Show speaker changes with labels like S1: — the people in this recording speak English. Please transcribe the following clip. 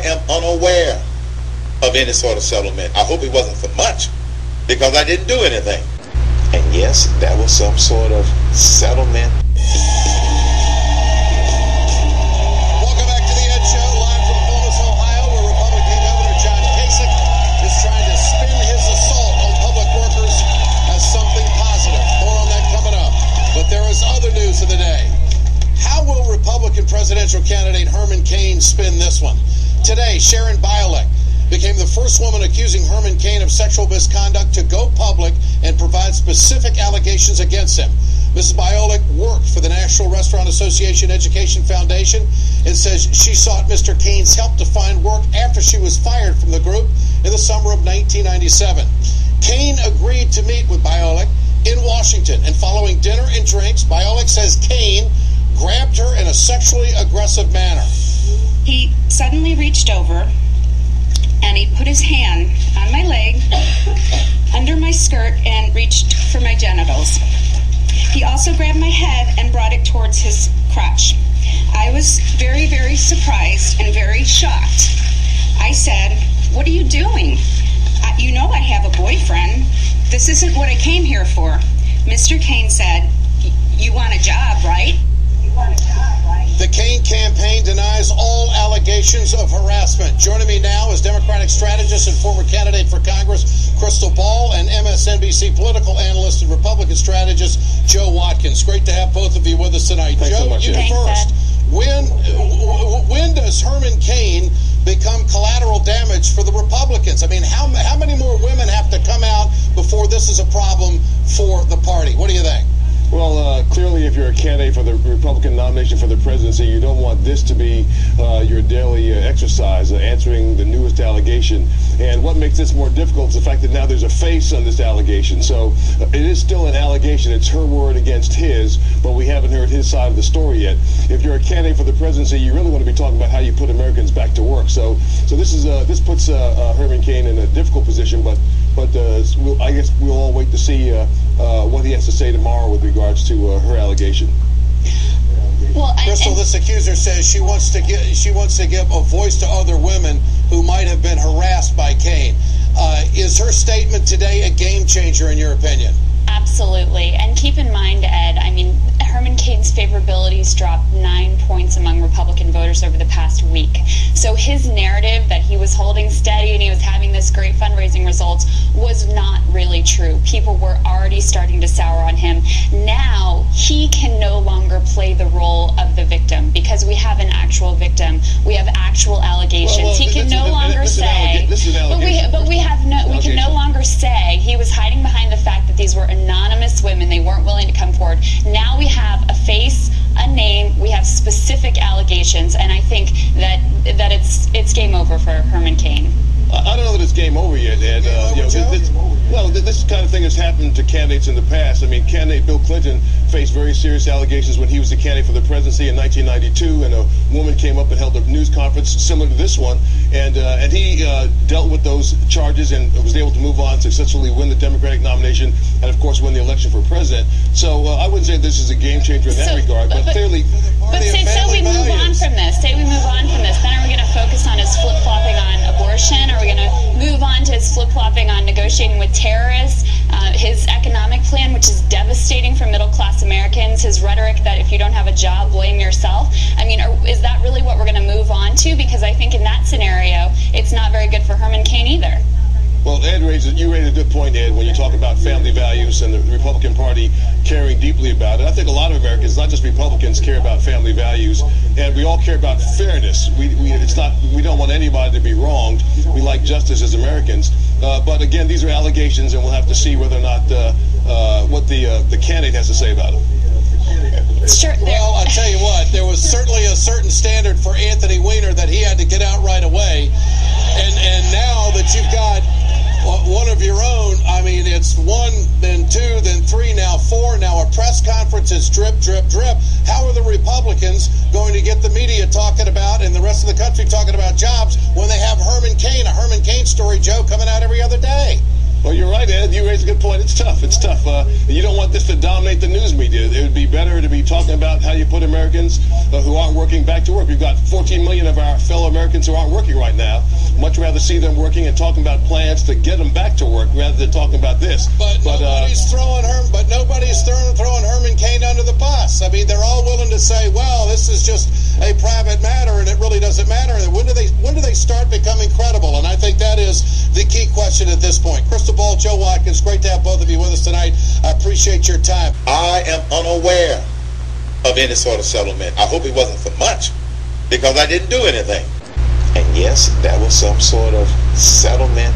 S1: am unaware of any sort of settlement. I hope it wasn't for much, because I didn't do anything. And yes, that was some sort of settlement.
S2: Welcome back to the Ed Show, live from Columbus, Ohio, where Republican Governor John Kasich is trying to spin his assault on public workers as something positive. More on that coming up. But there is other news of the day. How will Republican presidential candidate Herman Cain spin this one? Today, Sharon Bialek became the first woman accusing Herman Cain of sexual misconduct to go public and provide specific allegations against him. Mrs. Bialek worked for the National Restaurant Association Education Foundation and says she sought Mr. Cain's help to find work after she was fired from the group in the summer of 1997. Cain agreed to meet with Bialek in Washington, and following dinner and drinks, Bialek says Cain grabbed her in a sexually aggressive manner.
S3: He suddenly reached over and he put his hand on my leg, under my skirt, and reached for my genitals. He also grabbed my head and brought it towards his crotch. I was very, very surprised and very shocked. I said, "What are you doing? You know I have a boyfriend. This isn't what I came here for." Mr. Cain said, "You want a job, right?"
S2: The Cain campaign denies all allegations of harassment. Joining me now is Democratic strategist and former candidate for Congress, Crystal Ball, and MSNBC political analyst and Republican strategist, Joe Watkins. Great to have both of you with us tonight.
S4: Thanks
S2: Joe,
S4: so much,
S2: you
S3: Thanks,
S2: first. When does Herman Cain become collateral damage for the Republicans? I mean, how many more women have to come out before this is a problem for the party? What do you think?
S4: Well, clearly, if you're a candidate for the Republican nomination for the presidency, you don't want this to be your daily exercise, answering the newest allegation. And what makes this more difficult is the fact that now there's a face on this allegation. So it is still an allegation. It's her word against his, but we haven't heard his side of the story yet. If you're a candidate for the presidency, you really want to be talking about how you put Americans back to work. So this puts Herman Cain in a difficult position, but I guess we'll all wait to see what he has to say tomorrow with regards to her allegation.
S3: Well,
S2: Crystal, this accuser says she wants to give a voice to other women who might have been harassed by Cain. Is her statement today a game changer in your opinion?
S5: Absolutely. And keep in mind, Ed, I mean, Herman Cain's favorabilities dropped 9 points among Republican voters over the past week. So his narrative that he was holding steady and he was having this great fundraising results was not really true. People were already starting to sour on him. Now he can no longer play the role of the victim because we have an actual victim. We have actual allegations. He can no longer say, but we can no longer say he was hiding behind the fact that these were anonymous women. They weren't willing to come forward. Now we have a face, a name, we have specific allegations, and I think that it's game over for Herman Cain.
S4: I don't know that it's game over yet, Ed. This kind of thing has happened to candidates in the past. I mean, candidate Bill Clinton faced very serious allegations when he was the candidate for the presidency in 1992, and a woman came up and held a news conference similar to this one, and he dealt with those charges and was able to move on, successfully win the Democratic nomination, and of course win the election for president. So I wouldn't say this is a game changer in that regard, but clearly.
S5: But say we move on from this. Say we move on from this. Then are we going to focus on his flip-flopping on abortion? Are we going to move on to his flip-flopping on negotiating with terrorists? His economic plan, which is devastating for middle-class Americans? His rhetoric that if you don't have a job, blame yourself? I mean, is that really what we're going to move on to? Because I think in that scenario, it's not very good for Herman Cain either.
S4: Well, you raised a good point, Ed, when you talk about family values and the Republican Party caring deeply about it. I think a lot of Americans, not just Republicans, care about family values, and we all care about fairness. We don't want anybody to be wronged. We like justice as Americans. But again, these are allegations, and we'll have to see whether or not what the candidate has to say about it.
S5: Sure.
S2: Well, I'll tell you what, there was certainly a certain standard for Anthony Weiner that he had to get out right away. And now that you've got one of your own, I mean, it's one, then two, then three, now four, now a press conference is drip, drip, drip. How are the Republicans going to get the media talking about and the rest of the country talking about jobs when they have Herman Cain, a Herman Cain story, Joe, coming out every other day?
S4: Well, you're right, Ed. You raised a good point. It's tough. It's tough. You don't want this to dominate the news media. It would be better to be talking about how you put Americans who aren't working back to work. We've got 14 million of our fellow Americans who aren't working right now. Much rather see them working and talking about plans to get them back to work rather than talking about this.
S2: But nobody's throwing Herman Cain under the bus. I mean, they're all willing to say, well, this is just a private matter and it really doesn't matter. When do they start becoming credible? And I think that is the key question at this point. Crystal Ball, Joe Watkins, great to have both of you with us tonight. I appreciate your time.
S1: I am unaware of any sort of settlement. I hope it wasn't for much, because I didn't do anything. And yes, that was some sort of settlement.